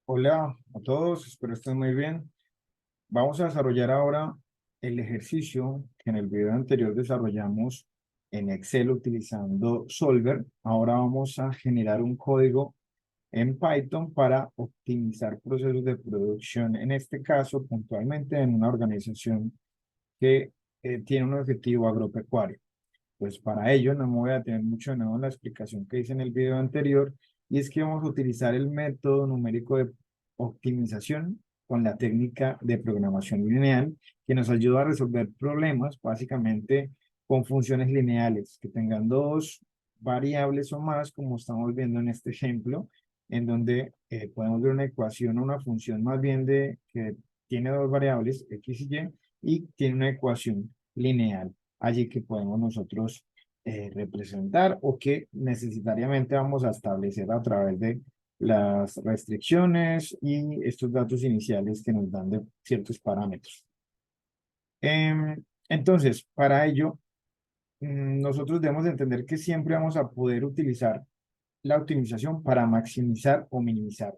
Hola a todos, espero estén muy bien. Vamos a desarrollar ahora el ejercicio que en el video anterior desarrollamos en Excel utilizando Solver. Ahora vamos a generar un código en Python para optimizar procesos de producción, en este caso puntualmente en una organización que tiene un objetivo agropecuario. Pues para ello no me voy a tener mucho de nuevo en la explicación que hice en el video anterior, y es que vamos a utilizar el método numérico de optimización con la técnica de programación lineal, que nos ayuda a resolver problemas básicamente con funciones lineales que tengan dos variables o más, como estamos viendo en este ejemplo, en donde podemos ver una ecuación o una función más bien de que tiene dos variables, x y tiene una ecuación lineal allí que podemos nosotros representar o que necesariamente vamos a establecer a través de las restricciones y estos datos iniciales que nos dan de ciertos parámetros. Entonces, para ello, nosotros debemos entender que siempre vamos a poder utilizar la optimización para maximizar o minimizar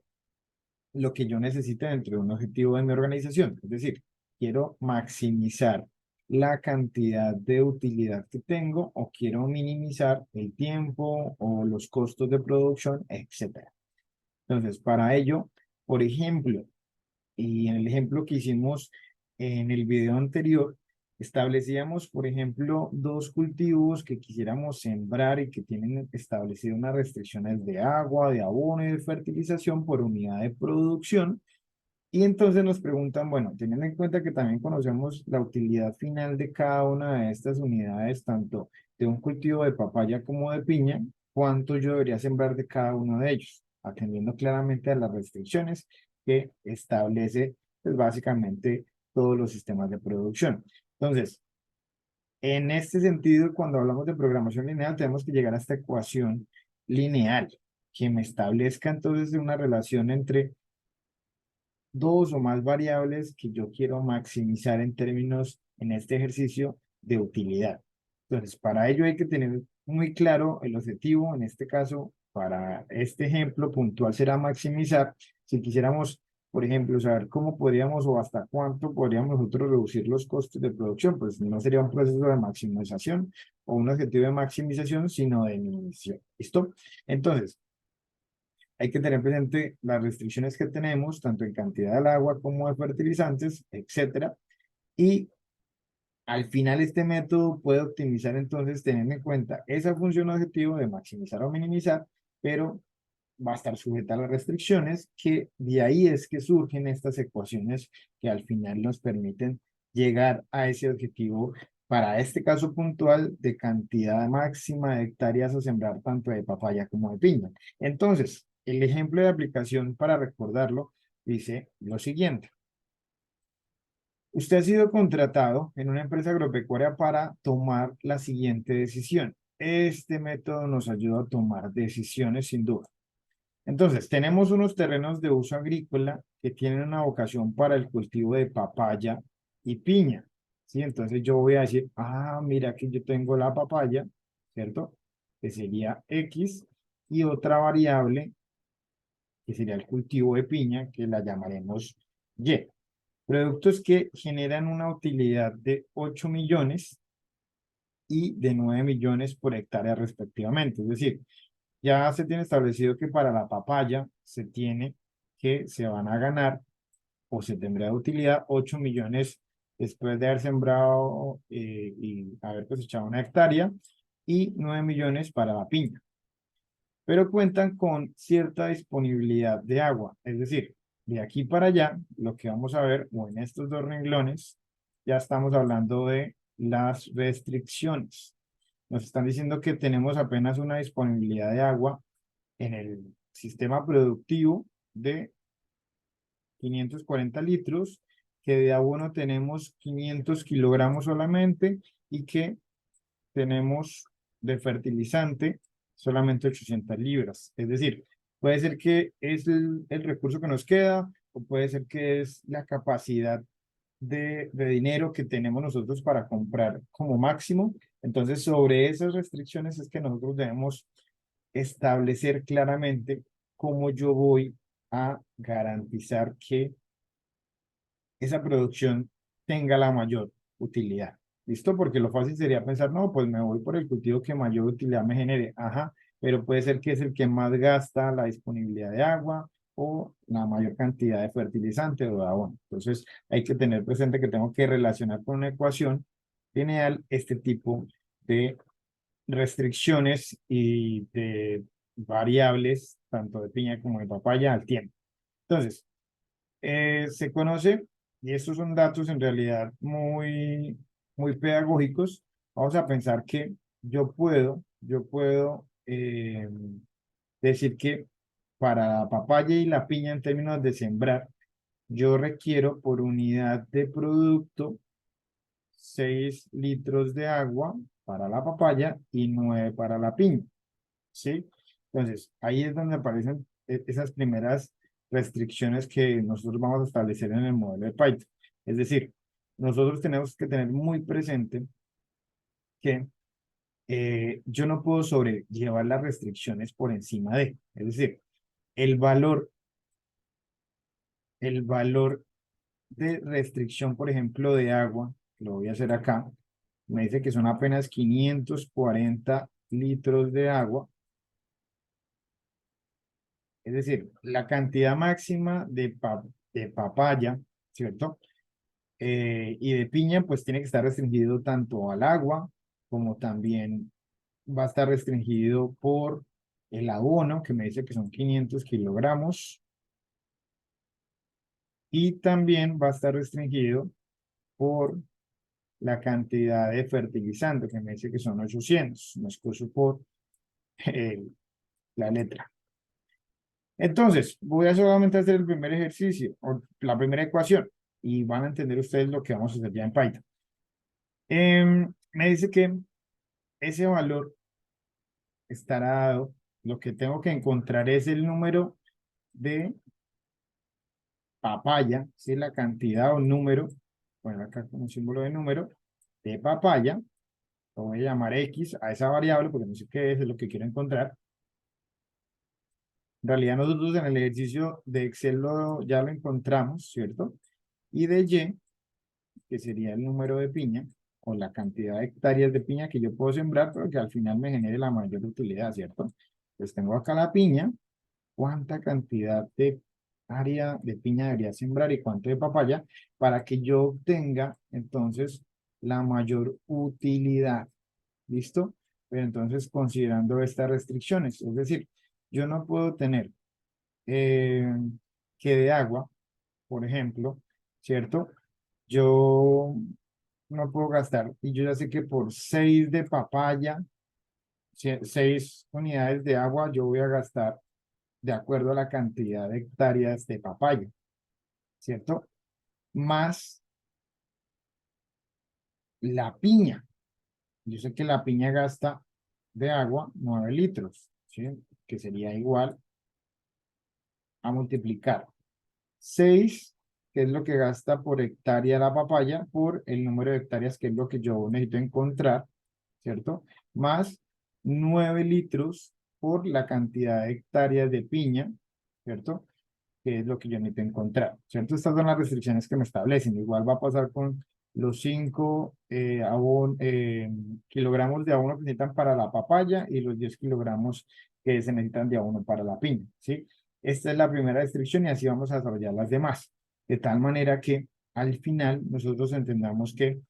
lo que yo necesite dentro de un objetivo de mi organización. Es decir, quiero maximizar la cantidad de utilidad que tengo o quiero minimizar el tiempo o los costos de producción, etcétera. Entonces, para ello, por ejemplo, y en el ejemplo que hicimos en el video anterior, establecíamos, por ejemplo, dos cultivos que quisiéramos sembrar y que tienen establecido unas restricciones de agua, de abono y de fertilización por unidad de producción. Y entonces nos preguntan, bueno, teniendo en cuenta que también conocemos la utilidad final de cada una de estas unidades, tanto de un cultivo de papaya como de piña, ¿cuánto yo debería sembrar de cada uno de ellos? Atendiendo claramente a las restricciones que establece, pues básicamente todos los sistemas de producción. Entonces, en este sentido, cuando hablamos de programación lineal, tenemos que llegar a esta ecuación lineal que me establezca entonces una relación entre dos o más variables que yo quiero maximizar en términos, en este ejercicio, de utilidad. Entonces, para ello hay que tener muy claro el objetivo. En este caso, para este ejemplo puntual será maximizar. Si quisiéramos, por ejemplo, saber cómo podríamos o hasta cuánto podríamos nosotros reducir los costos de producción, pues no sería un proceso de maximización o un objetivo de maximización, sino de minimización. ¿Listo? Entonces, hay que tener presente las restricciones que tenemos, tanto en cantidad de agua como de fertilizantes, etcétera. Y al final este método puede optimizar entonces teniendo en cuenta esa función objetivo de maximizar o minimizar, pero va a estar sujeta a las restricciones, que de ahí es que surgen estas ecuaciones que al final nos permiten llegar a ese objetivo para este caso puntual de cantidad máxima de hectáreas a sembrar tanto de papaya como de piña. Entonces, el ejemplo de aplicación para recordarlo dice lo siguiente. Usted ha sido contratado en una empresa agropecuaria para tomar la siguiente decisión. Este método nos ayuda a tomar decisiones sin duda. Entonces, tenemos unos terrenos de uso agrícola que tienen una vocación para el cultivo de papaya y piña, ¿sí? Entonces yo voy a decir, mira que yo tengo la papaya, ¿cierto? Que sería X, y otra variable, que sería el cultivo de piña, que la llamaremos Y. Productos que generan una utilidad de 8 millones y de 9 millones por hectárea respectivamente. Es decir, ya se tiene establecido que para la papaya se van a ganar o se tendrá de utilidad 8 millones después de haber sembrado y haber cosechado una hectárea, y 9 millones para la piña. Pero cuentan con cierta disponibilidad de agua. Es decir, de aquí para allá, lo que vamos a ver, o en estos dos renglones, ya estamos hablando de las restricciones. Nos están diciendo que tenemos apenas una disponibilidad de agua en el sistema productivo de 540 litros, que de abono tenemos 500 kilogramos solamente, y que tenemos de fertilizante solamente 800 libras. Es decir, puede ser que es el recurso que nos queda, o puede ser que es la capacidad de dinero que tenemos nosotros para comprar como máximo. Entonces, sobre esas restricciones es que nosotros debemos establecer claramente cómo yo voy a garantizar que esa producción tenga la mayor utilidad. ¿Listo? Porque lo fácil sería pensar, no, pues me voy por el cultivo que mayor utilidad me genere. Ajá, pero puede ser que es el que más gasta la disponibilidad de agua o la mayor cantidad de fertilizante o de abono. Entonces, hay que tener presente que tengo que relacionar con una ecuación lineal este tipo de restricciones y de variables, tanto de piña como de papaya, al tiempo. Entonces, se conoce, y estos son datos en realidad muy pedagógicos. Vamos a pensar que yo puedo decir que para la papaya y la piña en términos de sembrar, yo requiero por unidad de producto 6 litros de agua para la papaya y 9 para la piña. ¿Sí? Entonces, ahí es donde aparecen esas primeras restricciones que nosotros vamos a establecer en el modelo de Python. Es decir, nosotros tenemos que tener muy presente que yo no puedo sobrellevar las restricciones por encima de. Es decir, el valor, el valor de restricción, por ejemplo, de agua, lo voy a hacer acá, me dice que son apenas 540 litros de agua. Es decir, la cantidad máxima de papaya, ¿cierto? Y de piña, pues tiene que estar restringido tanto al agua como también va a estar restringido por el abono, que me dice que son 500 kilogramos, y también va a estar restringido por la cantidad de fertilizante, que me dice que son 800, me excuso por eh, la letra. Entonces, voy a solamente hacer el primer ejercicio, o la primera ecuación, y van a entender ustedes lo que vamos a hacer ya en Python. Me dice que ese valor estará dado, lo que tengo que encontrar es el número de papaya, ¿sí? La cantidad o número, bueno, acá como símbolo de número, de papaya, lo voy a llamar X a esa variable, porque no sé qué es lo que quiero encontrar. En realidad nosotros en el ejercicio de Excel ya lo encontramos, ¿cierto? Y de Y, que sería el número de piña, o la cantidad de hectáreas de piña que yo puedo sembrar, pero que al final me genere la mayor utilidad, ¿cierto? Pues tengo acá la piña, cuánta cantidad de área de piña debería sembrar y cuánto de papaya, para que yo obtenga entonces la mayor utilidad. ¿Listo? Pero entonces considerando estas restricciones, es decir, yo no puedo tener eh, que de agua, por ejemplo, ¿cierto? Yo no puedo gastar, y yo ya sé que por 6 de papaya, 6 unidades de agua, yo voy a gastar de acuerdo a la cantidad de hectáreas de papaya, ¿cierto? Más la piña. Yo sé que la piña gasta de agua 9 litros, ¿sí? Que sería igual a multiplicar 6, que es lo que gasta por hectárea la papaya, por el número de hectáreas, que es lo que yo necesito encontrar, ¿cierto? Más 9 litros por la cantidad de hectáreas de piña, ¿cierto? Que es lo que yo necesito encontrar, ¿cierto? Estas son las restricciones que me establecen. Igual va a pasar con los 5 kilogramos de abono que necesitan para la papaya y los 10 kilogramos que se necesitan de abono para la piña, ¿sí? Esta es la primera restricción y así vamos a desarrollar las demás. De tal manera que al final nosotros entendamos que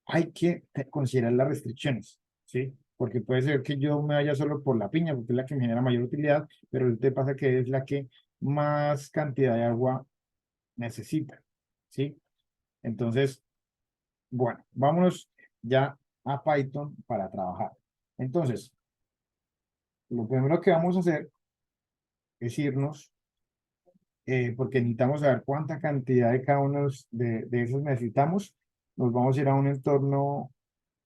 hay que considerar las restricciones, ¿sí? Porque puede ser que yo me vaya solo por la piña, porque es la que me genera mayor utilidad, pero te pasa que es la que más cantidad de agua necesita, ¿sí? Entonces, bueno, vámonos ya a Python para trabajar. Entonces, lo primero que vamos a hacer es irnos, porque necesitamos saber cuánta cantidad de cada uno de esos necesitamos. Nos vamos a ir a un entorno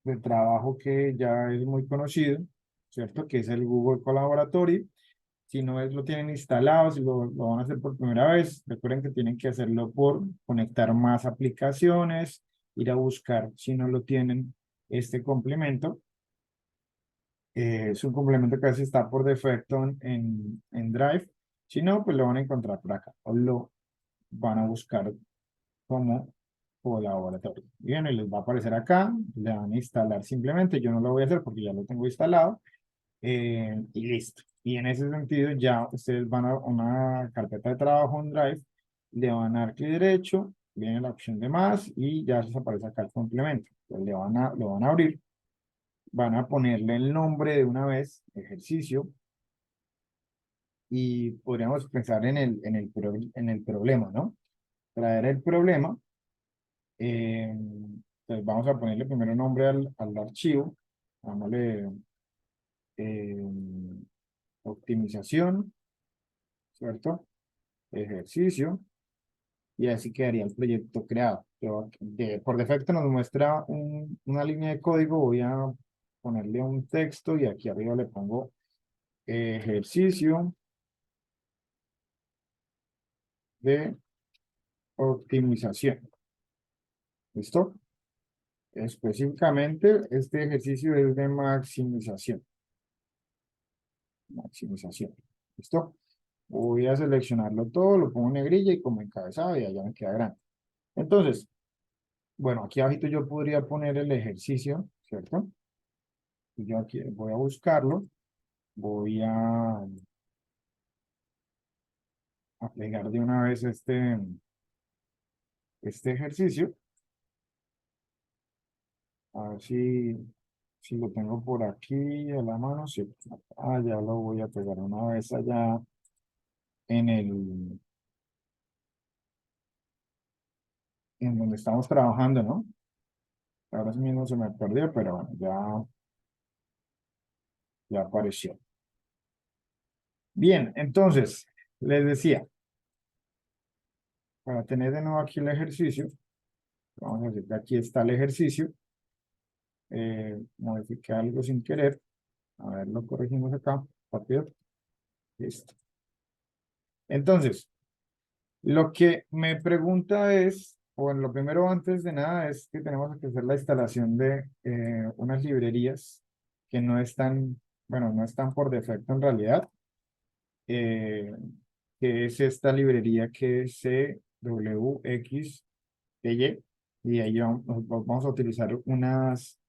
de trabajo que ya es muy conocido, ¿cierto? Que es el Google Colaboratory. Si no es, lo tienen instalado, si lo van a hacer por primera vez, recuerden que tienen que hacerlo por conectar más aplicaciones, ir a buscar si no lo tienen este complemento. Es un complemento que a veces está por defecto en Drive. Si no, pues lo van a encontrar por acá o lo van a buscar como colaboratorio. Bien, y les va a aparecer acá, le van a instalar simplemente, yo no lo voy a hacer porque ya lo tengo instalado, y listo. Y en ese sentido ya ustedes van a una carpeta de trabajo en Drive, le van a dar clic derecho, viene la opción de más y ya les aparece acá el complemento. Entonces lo van a abrir, van a ponerle el nombre de una vez, ejercicio, y podríamos pensar en el problema, ¿no? Traer el problema. Entonces vamos a ponerle primero nombre al archivo. Dámosle eh, optimización, ¿cierto? Ejercicio. Y así quedaría el proyecto creado. Por defecto nos muestra una línea de código. Voy a ponerle un texto y aquí arriba le pongo ejercicio de optimización. ¿Listo? Específicamente, este ejercicio es de maximización. Maximización. ¿Listo? Voy a seleccionarlo todo, lo pongo en negrilla y como encabezado y allá me queda grande. Entonces, bueno, aquí abajito yo podría poner el ejercicio, ¿cierto? Y yo aquí voy a buscarlo, voy a pegar de una vez este ejercicio, a ver si lo tengo por aquí a la mano, sí. Ah, ya lo voy a pegar una vez allá en en donde estamos trabajando, ¿no? Ahora sí mismo se me perdió, pero bueno, ya apareció. Bien, entonces, les decía, para tener de nuevo aquí el ejercicio, vamos a decir que aquí está el ejercicio, modifiqué algo sin querer, a ver, lo corregimos acá, rápido, listo. Entonces, lo que me pregunta es, bueno, lo primero antes de nada es que tenemos que hacer la instalación de unas librerías que no están, bueno, no están por defecto en realidad, eh, que es esta librería que es CWXY, y ahí vamos a utilizar unas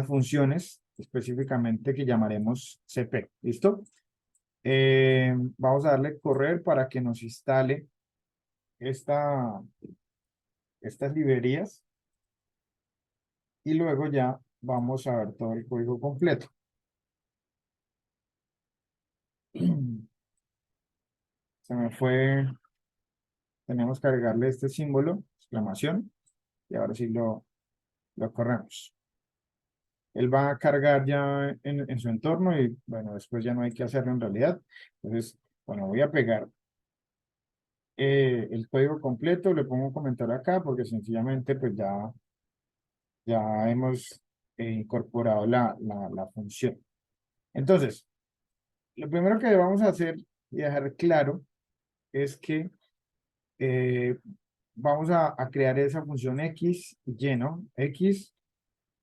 funciones específicamente que llamaremos CP, ¿listo? Vamos a darle correr para que nos instale esta, estas librerías y luego ya vamos a ver todo el código completo. Se me fue, tenemos que agregarle este símbolo, exclamación, y ahora sí lo corremos. Él va a cargar ya en su entorno y bueno, después ya no hay que hacerlo en realidad. Entonces, bueno, voy a pegar el código completo, le pongo un comentario acá porque sencillamente pues ya hemos incorporado la función. Entonces, lo primero que vamos a hacer y dejar claro es que eh, vamos a crear esa función X lleno. X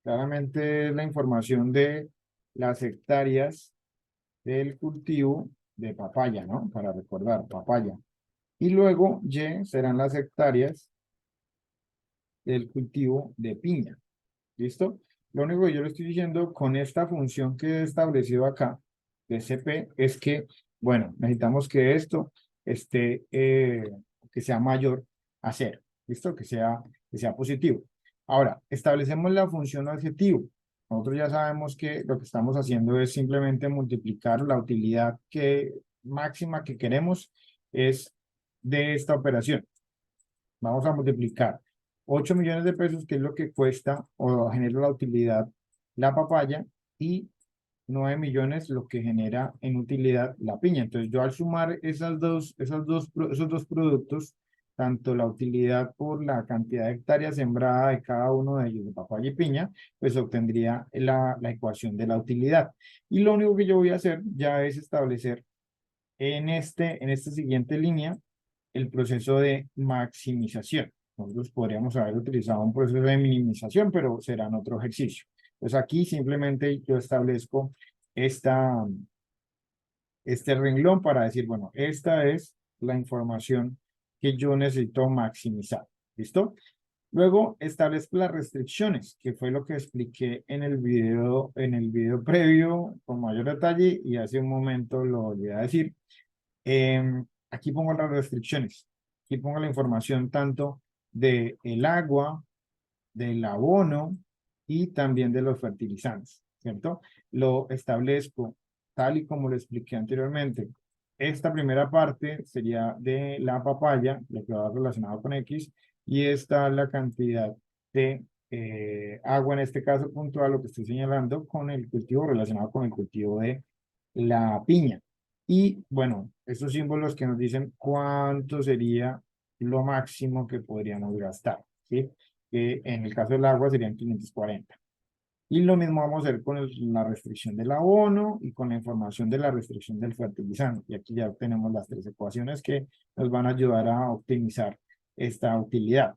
claramente es la información de las hectáreas del cultivo de papaya, ¿no? Para recordar, papaya. Y luego Y serán las hectáreas del cultivo de piña. ¿Listo? Lo único que yo le estoy diciendo con esta función que he establecido acá, de CP, es que, bueno, necesitamos que esto esté, que sea mayor a cero. ¿Listo? Que sea positivo. Ahora, establecemos la función adjetivo. Nosotros ya sabemos que lo que estamos haciendo es simplemente multiplicar la utilidad máxima que queremos es de esta operación. Vamos a multiplicar 8 millones de pesos, que es lo que cuesta o genera la utilidad la papaya, y 9 millones lo que genera en utilidad la piña. Entonces yo al sumar esos dos productos, tanto la utilidad por la cantidad de hectáreas sembrada de cada uno de ellos, de papaya y piña, pues obtendría la ecuación de la utilidad. Y lo único que yo voy a hacer ya es establecer en esta siguiente línea el proceso de maximización. Nosotros podríamos haber utilizado un proceso de minimización, pero será en otro ejercicio. Entonces aquí simplemente yo establezco esta, este renglón para decir, bueno, esta es la información que yo necesito maximizar. ¿Listo? Luego establezco las restricciones, que fue lo que expliqué en el video previo con mayor detalle y hace un momento lo volví a decir. Aquí pongo las restricciones. Aquí pongo la información tanto del agua, del abono y también de los fertilizantes, ¿cierto? Lo establezco tal y como lo expliqué anteriormente. Esta primera parte sería de la papaya, lo que va relacionado con X, y esta la cantidad de agua, en este caso puntual, lo que estoy señalando con el cultivo relacionado con el cultivo de la piña. Y bueno, estos símbolos que nos dicen cuánto sería lo máximo que podríamos gastar, ¿sí? Que en el caso del agua serían 540. Y lo mismo vamos a hacer con la restricción del abono y con la información de la restricción del fertilizante. Y aquí ya tenemos las tres ecuaciones que nos van a ayudar a optimizar esta utilidad.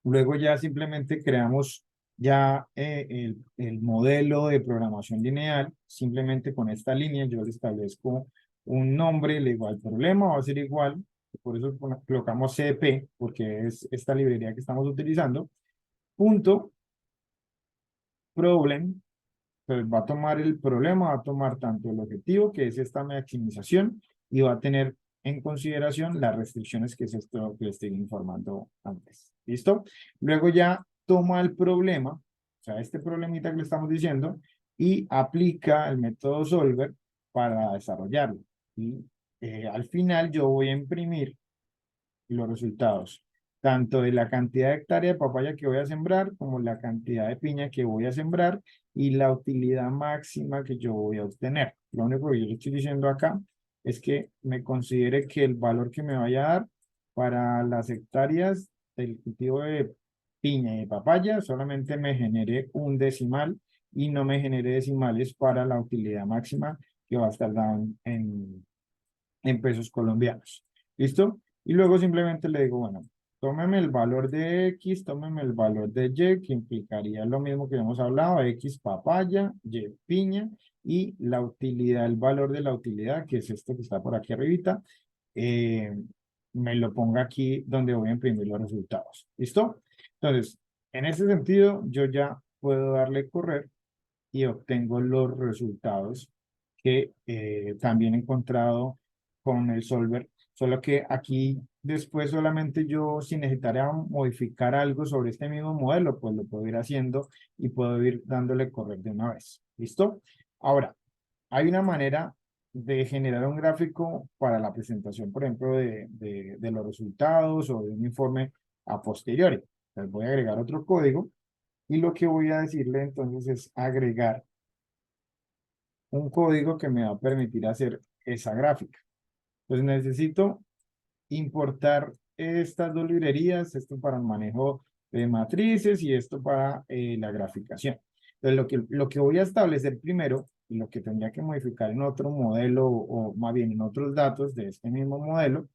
Luego ya simplemente creamos ya el modelo de programación lineal. Simplemente con esta línea yo le establezco un nombre, le digo al problema va a ser igual. Por eso colocamos CP, porque es esta librería que estamos utilizando. Punto problem, pues va a tomar el problema, va a tomar tanto el objetivo, que es esta maximización, y va a tener en consideración las restricciones, que es esto que le estoy informando antes. ¿Listo? Luego ya toma el problema, o sea, este problemita que le estamos diciendo, y aplica el método solver para desarrollarlo. Y al final yo voy a imprimir los resultados, tanto de la cantidad de hectárea de papaya que voy a sembrar, como la cantidad de piña que voy a sembrar y la utilidad máxima que yo voy a obtener. Lo único que yo le estoy diciendo acá es que me considere que el valor que me vaya a dar para las hectáreas del cultivo de piña y de papaya solamente me genere un decimal y no me genere decimales para la utilidad máxima que va a estar dado en pesos colombianos. ¿Listo? Y luego simplemente le digo, bueno, tómeme el valor de X, tómeme el valor de Y, que implicaría lo mismo que hemos hablado, X papaya, Y piña, y la utilidad, el valor de la utilidad, que es esto que está por aquí arribita, eh, me lo ponga aquí donde voy a imprimir los resultados. ¿Listo? Entonces, en ese sentido, yo ya puedo darle correr y obtengo los resultados que también he encontrado con el solver, solo que aquí después solamente yo, si necesitara modificar algo sobre este mismo modelo, pues lo puedo ir haciendo y puedo ir dándole correr de una vez. ¿Listo? Ahora, hay una manera de generar un gráfico para la presentación, por ejemplo, de los resultados o de un informe a posteriori. Les voy a agregar otro código y lo que voy a decirle entonces es agregar un código que me va a permitir hacer esa gráfica. Entonces necesito importar estas dos librerías, esto para el manejo de matrices y esto para la graficación. Entonces lo que voy a establecer primero y lo que tendría que modificar en otro modelo o más bien en otros datos de este mismo modelo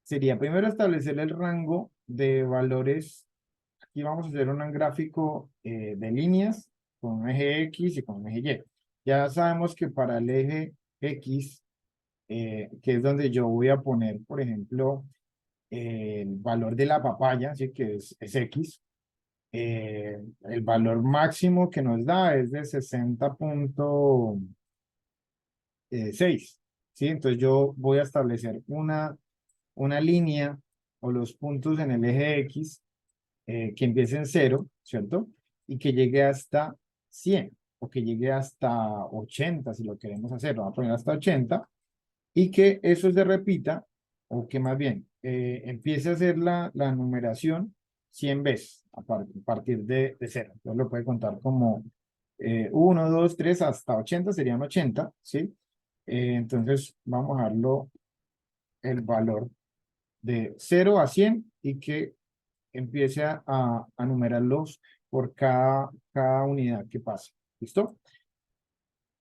sería primero establecer el rango de valores. Aquí vamos a hacer un gráfico de líneas con un eje X y con un eje Y. Ya sabemos que para el eje X, que es donde yo voy a poner, por ejemplo, el valor de la papaya, ¿sí? Que es X, el valor máximo que nos da es de 60,6, ¿sí? Entonces yo voy a establecer una línea o los puntos en el eje X que empiece en 0, ¿cierto? Y que llegue hasta 100 o que llegue hasta 80 si lo queremos hacer. Vamos a poner hasta 80 y que eso se repita o que más bien empiece a hacer la numeración 100 veces a partir de 0. Entonces lo puede contar como 1, 2, 3 hasta 80 serían 80, ¿sí? Entonces vamos a darlo el valor de 0 a 100 y que empiece a numerarlos por cada unidad que pase. ¿Listo?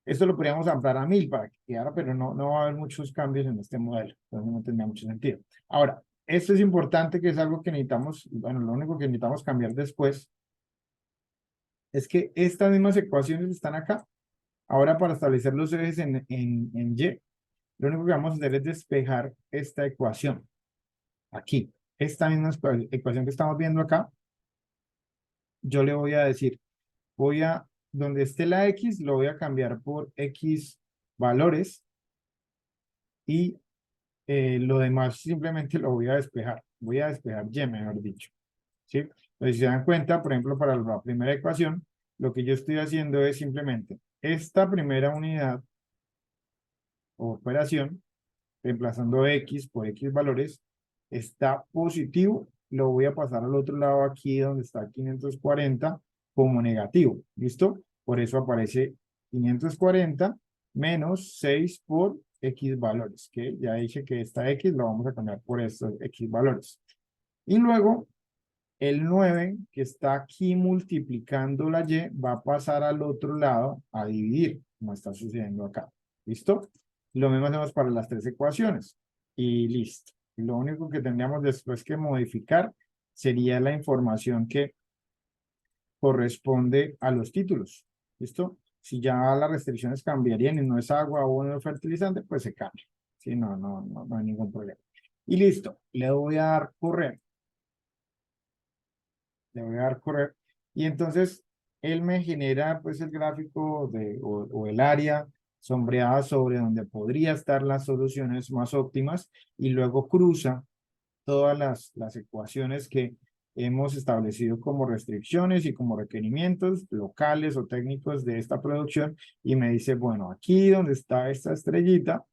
Esto lo podríamos ampliar a 1000 para que quedara, pero no va a haber muchos cambios en este modelo. Entonces no tendría mucho sentido. Ahora, esto es importante, que es algo que necesitamos, bueno, lo único que necesitamos cambiar después es que estas mismas ecuaciones están acá. Ahora para establecer los ejes en Y, Lo único que vamos a hacer es despejar esta ecuación. Aquí, esta misma ecuación que estamos viendo acá, yo le voy a decir, donde esté la X, lo voy a cambiar por X valores y lo demás simplemente lo voy a despejar. Voy a despejar Y, mejor dicho. ¿Sí? Entonces, si se dan cuenta, por ejemplo, para la primera ecuación, lo que yo estoy haciendo es simplemente esta primera unidad o operación, reemplazando X por X valores, está positivo, lo voy a pasar al otro lado aquí donde está 540 como negativo, ¿listo? Por eso aparece 540 menos 6 por X valores, que ya dije que esta X la vamos a cambiar por estos X valores. Y luego el 9 que está aquí multiplicando la Y va a pasar al otro lado a dividir, como está sucediendo acá. ¿Listo? Lo mismo hacemos para las tres ecuaciones. Y listo. Lo único que tendríamos después que modificar sería la información que corresponde a los títulos. ¿Listo? Si ya las restricciones cambiarían y no es agua o no es fertilizante, pues se cambia. Sí, no hay ningún problema. Y listo. Le voy a dar correr. Le voy a dar correr. Y entonces él me genera pues el gráfico o el área sombreada sobre donde podría estar las soluciones más óptimas y luego cruza todas las ecuaciones que hemos establecido como restricciones y como requerimientos locales o técnicos de esta producción y me dice, bueno, aquí donde está esta estrellita,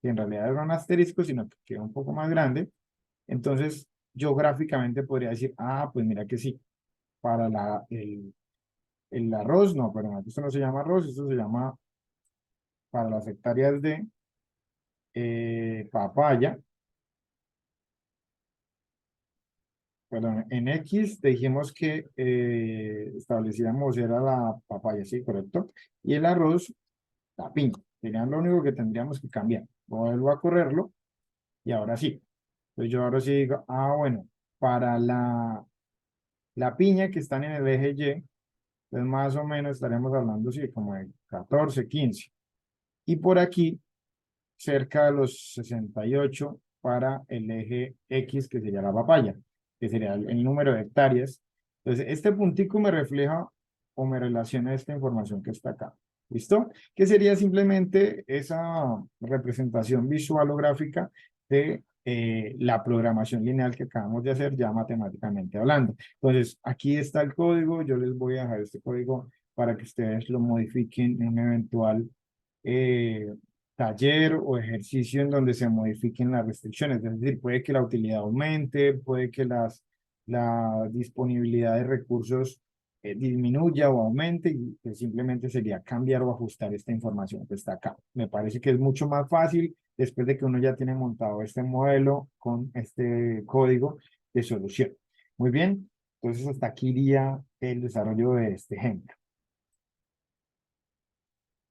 que en realidad era un asterisco, sino que queda un poco más grande, entonces yo gráficamente podría decir, ah, pues mira que sí, para el arroz, no, perdón, esto no se llama arroz, esto se llama para las hectáreas de papaya, perdón, en X dijimos que establecíamos era la papaya, sí, correcto, y el arroz, la piña, sería lo único que tendríamos que cambiar. Vuelvo a correrlo y ahora sí. Entonces yo ahora sí digo, ah, bueno, para la piña que están en el eje Y, pues más o menos estaremos hablando, sí, como de 14, 15. Y por aquí cerca de los 68 para el eje X, que sería la papaya, que sería el número de hectáreas. Entonces, este puntico me refleja o me relaciona esta información que está acá. ¿Listo? Que sería simplemente esa representación visual o gráfica de la programación lineal que acabamos de hacer ya matemáticamente hablando. Entonces, aquí está el código. Yo les voy a dejar este código para que ustedes lo modifiquen en un eventual eh, taller o ejercicio en donde se modifiquen las restricciones. Es decir, puede que la utilidad aumente, puede que la disponibilidad de recursos disminuya o aumente y pues, simplemente sería cambiar o ajustar esta información que está acá. Me parece que es mucho más fácil después de que uno ya tiene montado este modelo con este código de solución. Muy bien, entonces hasta aquí iría el desarrollo de este ejemplo.